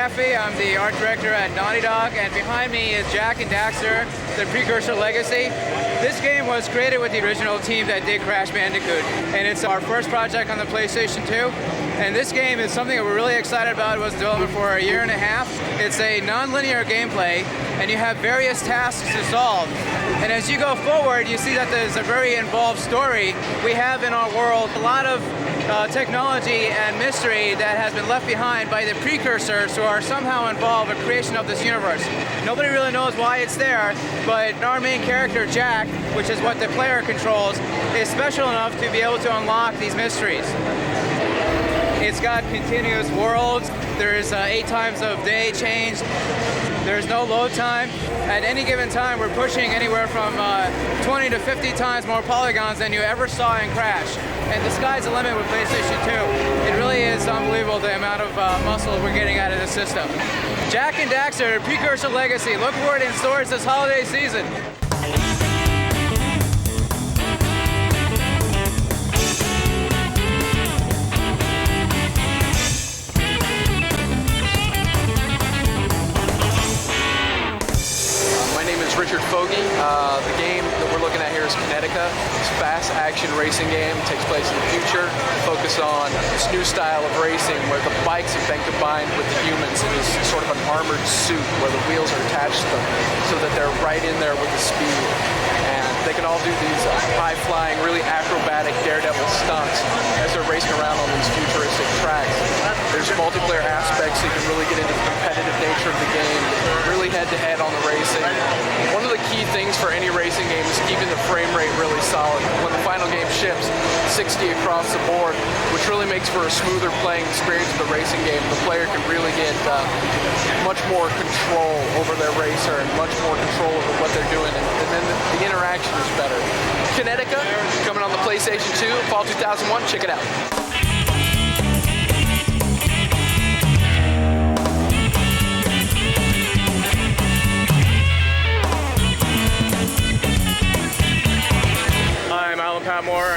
Raffi. I'm the art director at Naughty Dog, and behind me is Jak Daxter, the precursor legacy. This game was created with the original team that did Crash Bandicoot, and it's our first project on the PlayStation 2. And this game is something that we're really excited about. It was developed for a year and a half. It's a non-linear gameplay, and you have various tasks to solve. And as you go forward, you see that there's a very involved story. We have in our world a lot of technology and mystery that has been left behind by the precursors who are somehow involved in the creation of this universe. Nobody really knows why it's there, but our main character, Jak, which is what the player controls, is special enough to be able to unlock these mysteries. It's got continuous worlds. There's 8 times of day change. There's no load time. At any given time, we're pushing anywhere from 20 to 50 times more polygons than you ever saw in Crash. And the sky's the limit with PlayStation 2. It really is unbelievable the amount of muscle we're getting out of the system. Jak Daxter, Precursor Legacy. Look for it in stores this holiday season. The game that we're looking at here is Kinetica. It's a fast action racing game. It takes place in the future. Focus on this new style of racing where the bikes have been combined with the humans in this sort of an armored suit where the wheels are attached to them so that they're right in there with the speed. And they can all do these high-flying, really acrobatic daredevil stunts as they're racing around on these futuristic tracks. There's multiplayer aspects so you can really get into the competitive nature of the game, really head-to-head on the racing. One of the key things for any racing game is keeping the frame rate really solid. When the final game ships, 60 across the board, which really makes for a smoother playing experience of the racing game. The player can really get much more control over their racer and much more control over what they're doing, and then the interaction is better. Kinetica, coming on the PlayStation 2, fall 2001, check it out.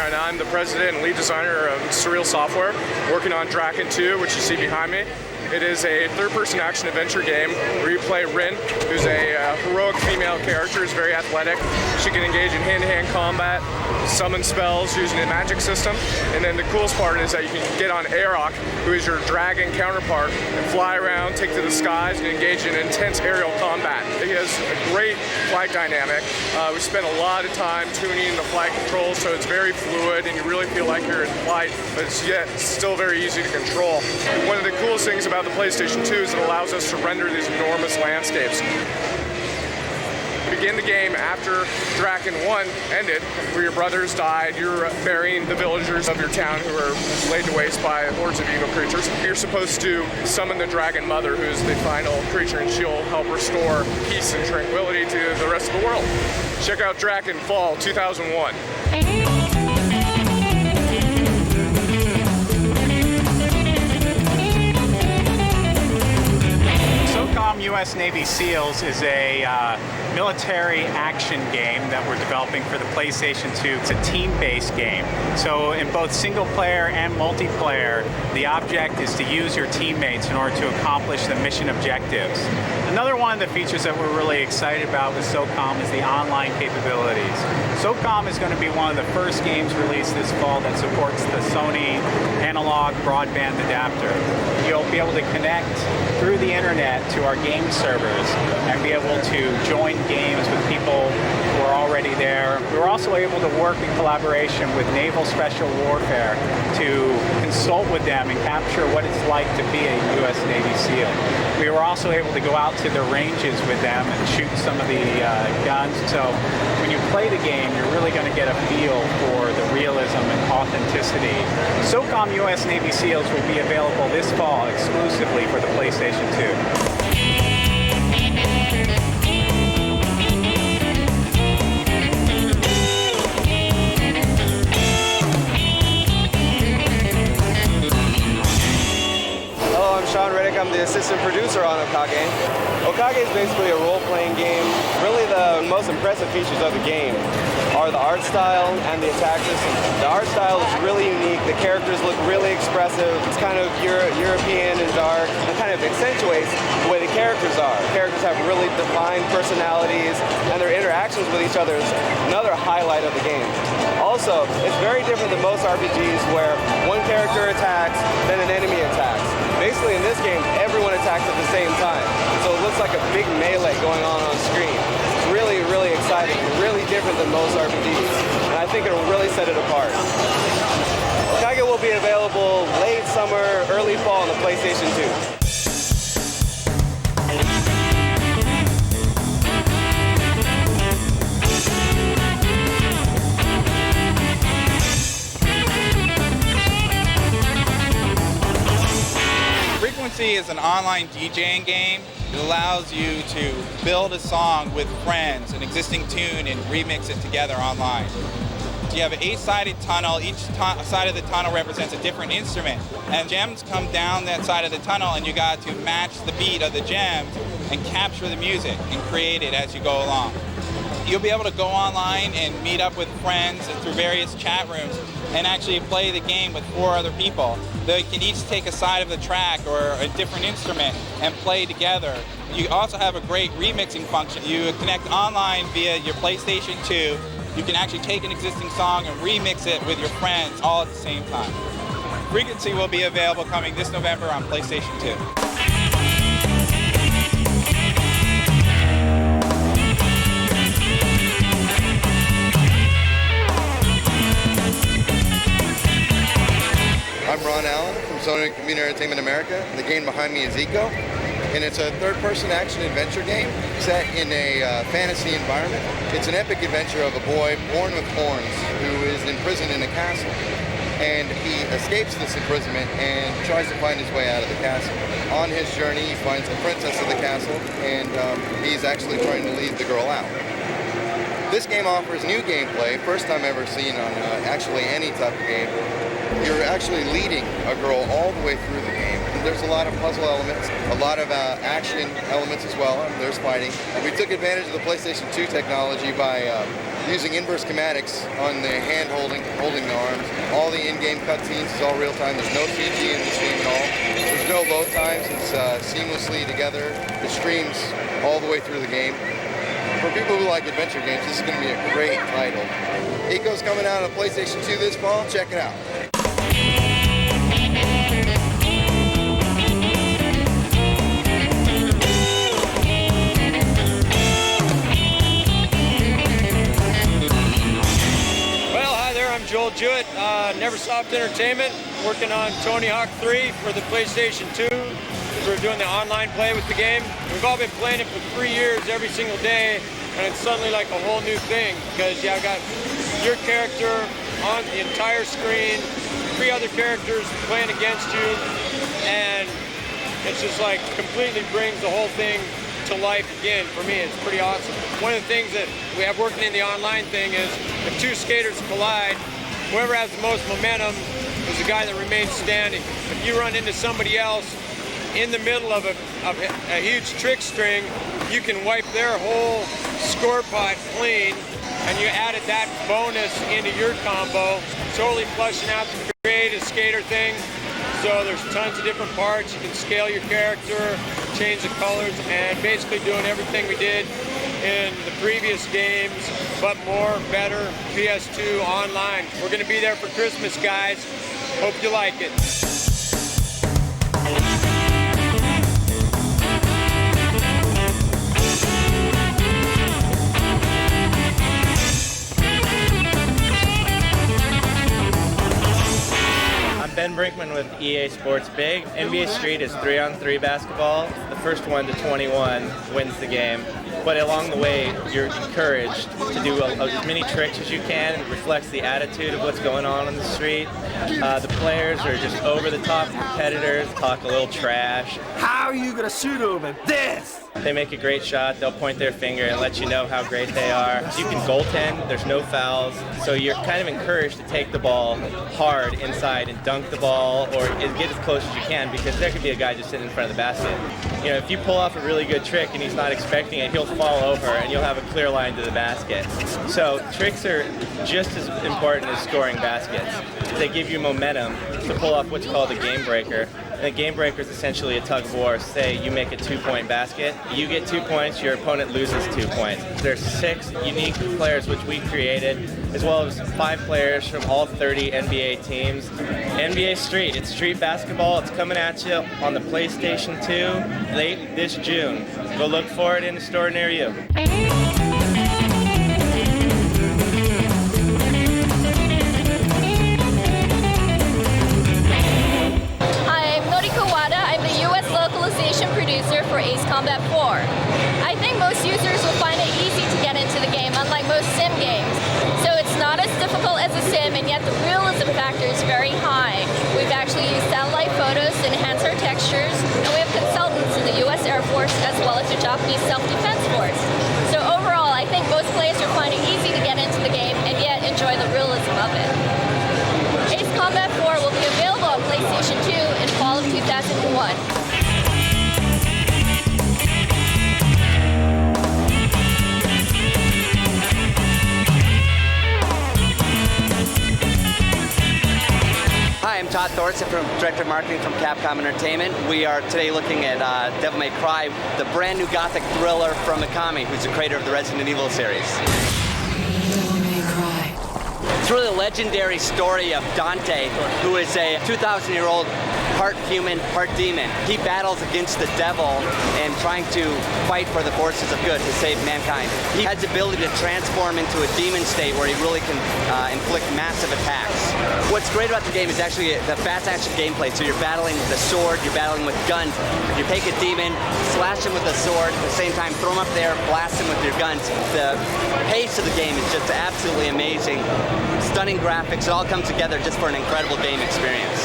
And I'm the president and lead designer of Surreal Software, working on Draken 2, which you see behind me. It is a third-person action-adventure game where you play Rin, who's a heroic female character, who's very athletic. She can engage in hand-to-hand combat, summon spells using a magic system, and then the coolest part is that you can get on Aerok, who is your dragon counterpart, and fly around, take to the skies, and engage in intense aerial combat. It has a great flight dynamic. We spent a lot of time tuning the flight controls so it's very fluid and you really feel like you're in flight, but it's yet still very easy to control. One of the coolest things about the PlayStation 2 is it allows us to render these enormous landscapes. Begin the game after Draken 1 ended, where your brothers died. You're burying the villagers of your town who are laid to waste by hordes of evil creatures. You're supposed to summon the Dragon Mother, who's the final creature, and she'll help restore peace and tranquility to the rest of the world. Check out Draken Fall 2001. U.S. Navy SEALs is a military action game that we're developing for the PlayStation 2. It's a team-based game. So in both single player and multiplayer, the object is to use your teammates in order to accomplish the mission objectives. Another one of the features that we're really excited about with SOCOM is the online capabilities. SOCOM is going to be one of the first games released this fall that supports the Sony analog broadband adapter. You'll be able to connect through the internet to our game servers and be able to join games with people who are already there. We were also able to work in collaboration with Naval Special Warfare to consult with them and capture what it's like to be a U.S. Navy SEAL. We were also able to go out to the ranges with them and shoot some of the guns. So when you play the game, you're really going to get a feel for the realism and authenticity. SOCOM U.S. Navy SEALs will be available this fall exclusively for the PlayStation 2. I'm the assistant producer on Okage. Okage is basically a role-playing game. Really the most impressive features of the game are the art style and the attack system. The art style is really unique. The characters look really expressive. It's kind of European and dark. It kind of accentuates the way the characters are. Characters have really defined personalities, and their interactions with each other is another highlight of the game. Also, it's very different than most RPGs where one character attacks, then an enemy attacks. Basically, in this game, everyone attacks at the same time. So it looks like a big melee going on screen. It's really, really exciting, really different than most RPGs. And I think it'll really set it apart. Kaiga will be available late summer, early fall on the PlayStation 2. Frequency is an online DJing game. It allows you to build a song with friends, an existing tune, and remix it together online. You have an 8-sided tunnel. Each side of the tunnel represents a different instrument. And gems come down that side of the tunnel, and you got to match the beat of the gems and capture the music and create it as you go along. You'll be able to go online and meet up with friends and through various chat rooms and actually play the game with 4 other people. They can each take a side of the track or a different instrument and play together. You also have a great remixing function. You connect online via your PlayStation 2. You can actually take an existing song and remix it with your friends all at the same time. Frequency will be available coming this November on PlayStation 2. I'm Ron Allen from Sony Computer Entertainment America. The game behind me is Eco, and it's a third-person action-adventure game set in a fantasy environment. It's an epic adventure of a boy born with horns who is imprisoned in a castle, and he escapes this imprisonment and tries to find his way out of the castle. On his journey, he finds the princess of the castle, and he's actually trying to lead the girl out. This game offers new gameplay, first time ever seen on actually any type of game. You're actually leading a girl all the way through the game. There's a lot of puzzle elements, a lot of action elements as well. There's fighting. We took advantage of the PlayStation 2 technology by using inverse schematics on the hand holding the arms. All the in-game cutscenes is all real time. There's no CG in this game at all. There's no load times. It's seamlessly together. It streams all the way through the game. For people who like adventure games, this is going to be a great title. Eco's coming out on PlayStation 2 this fall. Check it out. I'm Joel Jewett, Neversoft Entertainment, working on Tony Hawk 3 for the PlayStation 2. We're doing the online play with the game. We've all been playing it for 3 years every single day, and it's suddenly like a whole new thing because you got your character on the entire screen, 3 other characters playing against you, and it's just like completely brings the whole thing to life again. For me, it's pretty awesome. One of the things that we have working in the online thing is if 2 skaters collide, whoever has the most momentum is the guy that remains standing. If you run into somebody else in the middle of a huge trick string, you can wipe their whole score pot clean, and you added that bonus into your combo, totally flushing out the creative skater thing. So there's tons of different parts. You can scale your character, change the colors, and basically doing everything we did in the previous games, but more, better, PS2 online. We're gonna be there for Christmas, guys. Hope you like it. Ben Brinkman with EA Sports Big. NBA Street is 3-on-3 basketball. The first 1 to 21 wins the game. But along the way, you're encouraged to do as many tricks as you can. It reflects the attitude of what's going on the street. The players are just over-the-top competitors, talk a little trash. How are you gonna shoot them at this? They make a great shot, they'll point their finger and let you know how great they are. You can goaltend, there's no fouls, so you're kind of encouraged to take the ball hard inside and dunk the ball, or is get as close as you can, because there could be a guy just sitting in front of the basket. You know, if you pull off a really good trick and he's not expecting it, he'll fall over and you'll have a clear line to the basket. So tricks are just as important as scoring baskets. They give you momentum to pull off what's called a game breaker. And a game breaker is essentially a tug of war. Say you make a 2-point basket, you get 2 points, your opponent loses 2 points. There's 6 unique players which we created, as well as 5 players from all 30 NBA teams. NBA Street, it's street basketball. It's coming at you on the PlayStation 2 late this June. Go look for it in a store near you. Producer for Ace Combat 4. I think most users will find it easy to get into the game, unlike most sim games. So it's not as difficult as a sim, and yet the realism factor is very high. We've actually used satellite photos to enhance our textures, and we have consultants in the US Air Force as well as the Japanese Self-Defense Force. So overall, I think most players will find it easy to get into the game and yet enjoy the realism of it. Ace Combat 4 will be available on PlayStation 2 in fall of 2001. Hi, I'm Todd Thorson, Director of Marketing from Capcom Entertainment. We are today looking at Devil May Cry, the brand new Gothic thriller from Mikami, who's the creator of the Resident Evil series. Devil May Cry. It's really a legendary story of Dante, who is a 2,000-year-old part human, part demon. He battles against the devil and trying to fight for the forces of good to save mankind. He has the ability to transform into a demon state where he really can inflict massive attacks. What's great about the game is actually the fast action gameplay. So you're battling with a sword, you're battling with guns. You take a demon, slash him with a sword, at the same time throw him up there, blast him with your guns. The pace of the game is just absolutely amazing. Stunning graphics, it all comes together just for an incredible game experience.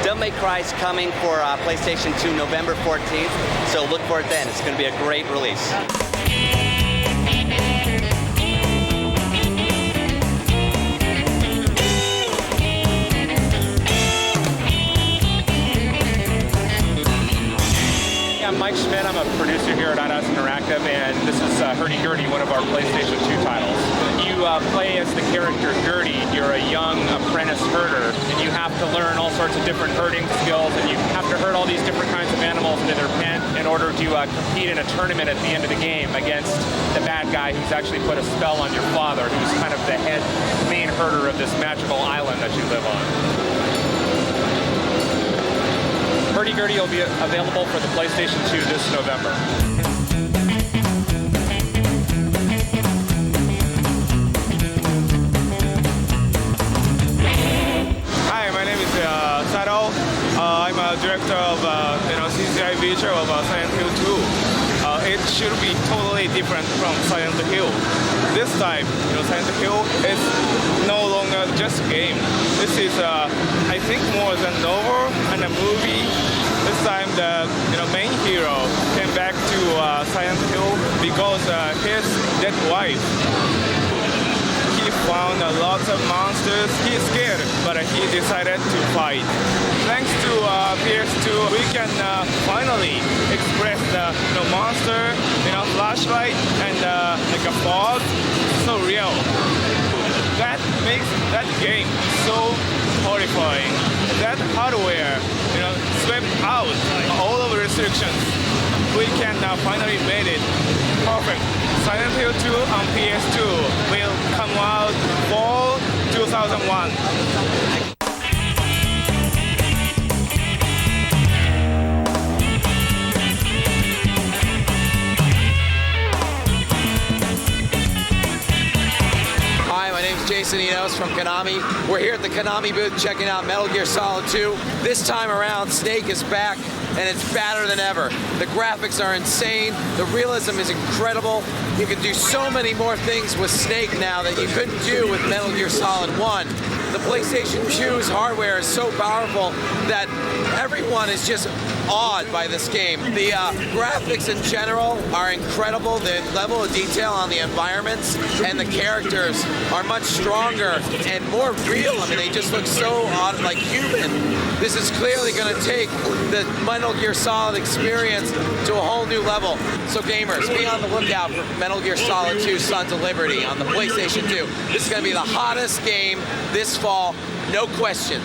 Devil May Cry is coming for PlayStation 2 November 14th, so look for it then. It's going to be a great release. I'm Mike Schmidt. I'm a producer here at IDOS Interactive, and this is Hurdy, one of our PlayStation 2 titles. You play as the character Gurdy. You're a young apprentice herder, and you have to learn all sorts of different herding skills, and you have to herd all these different kinds of animals into their pen in order to compete in a tournament at the end of the game against the bad guy who's actually put a spell on your father, who's kind of the main herder of this magical island that you live on. Hurdy will be available for the PlayStation 2 this November. Hi, my name is Sado. I'm a director of CGI feature of Silent Hill 2. It should be totally different from Silent Hill. This time, Silent Hill is no longer just a game. This is, I think, more than a novel and a movie. This time, the main hero came back to Silent Hill because his dead wife. He found a lot of monsters. He's scared, but he decided to fight. Thanks to PS2, we can finally express the monster, flashlight and like a fog, so real. That makes that game so horrifying. That hardware, swept out all of the restrictions. We can finally made it perfect. Silent Hill 2 on PS2 will come out fall 2001. Jason Enos from Konami. We're here at the Konami booth checking out Metal Gear Solid 2. This time around, Snake is back, and it's badder than ever. The graphics are insane. The realism is incredible. You can do so many more things with Snake now that you couldn't do with Metal Gear Solid 1. The PlayStation 2's hardware is so powerful that everyone is just awed by this game. The graphics in general are incredible. The level of detail on the environments and the characters are much stronger and more real. I mean, they just look so like human. This is clearly going to take the Metal Gear Solid experience to a whole new level. So gamers, be on the lookout for Metal Gear Solid 2 Sons of Liberty on the PlayStation 2. This is going to be the hottest game this fall, no question.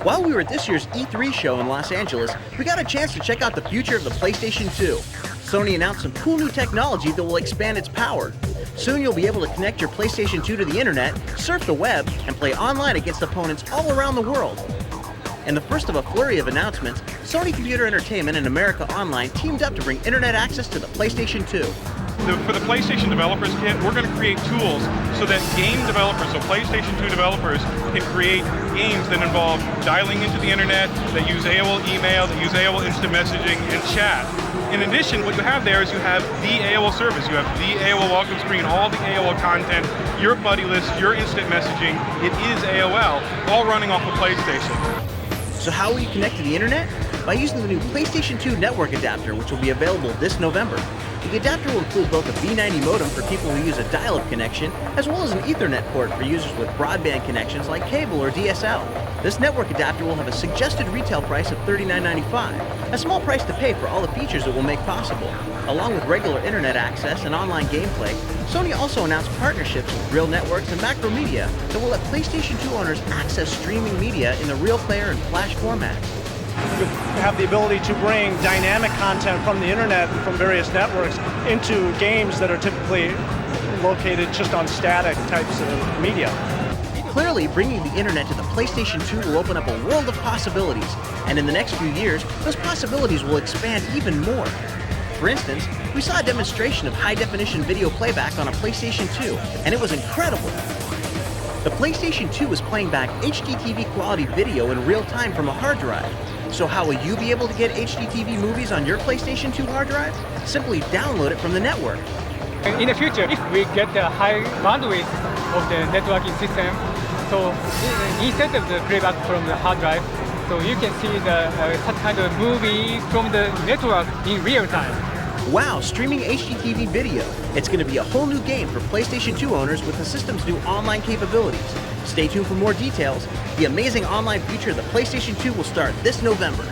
While we were at this year's E3 show in Los Angeles, we got a chance to check out the future of the PlayStation 2. Sony announced some cool new technology that will expand its power. Soon you'll be able to connect your PlayStation 2 to the internet, surf the web, and play online against opponents all around the world. In the first of a flurry of announcements, Sony Computer Entertainment and America Online teamed up to bring internet access to the PlayStation 2. For the PlayStation Developers Kit, we're going to create tools so that game developers, so PlayStation 2 developers, can create games that involve dialing into the internet, that use AOL email, that use AOL instant messaging, and chat. In addition, what you have there is you have the AOL service, you have the AOL welcome screen, all the AOL content, your buddy list, your instant messaging. It is AOL, all running off of PlayStation. So how will you connect to the internet? By using the new PlayStation 2 network adapter, which will be available this November. The adapter will include both a V90 modem for people who use a dial-up connection, as well as an Ethernet port for users with broadband connections like cable or DSL. This network adapter will have a suggested retail price of $39.95, a small price to pay for all the features it will make possible. Along with regular internet access and online gameplay, Sony also announced partnerships with Real Networks and Macromedia that will let PlayStation 2 owners access streaming media in the Real Player and Flash formats. You have the ability to bring dynamic content from the internet from various networks into games that are typically located just on static types of media. Clearly, bringing the internet to the PlayStation 2 will open up a world of possibilities, and in the next few years, those possibilities will expand even more. For instance, we saw a demonstration of high-definition video playback on a PlayStation 2, and it was incredible. The PlayStation 2 is playing back HDTV quality video in real time from a hard drive. So how will you be able to get HDTV movies on your PlayStation 2 hard drive? Simply download it from the network. In the future, if we get the high bandwidth of the networking system, so instead of the playback from the hard drive, so you can see such kind of movie from the network in real time. Wow, streaming HDTV video. It's going to be a whole new game for PlayStation 2 owners with the system's new online capabilities. Stay tuned for more details. The amazing online future of the PlayStation 2 will start this November.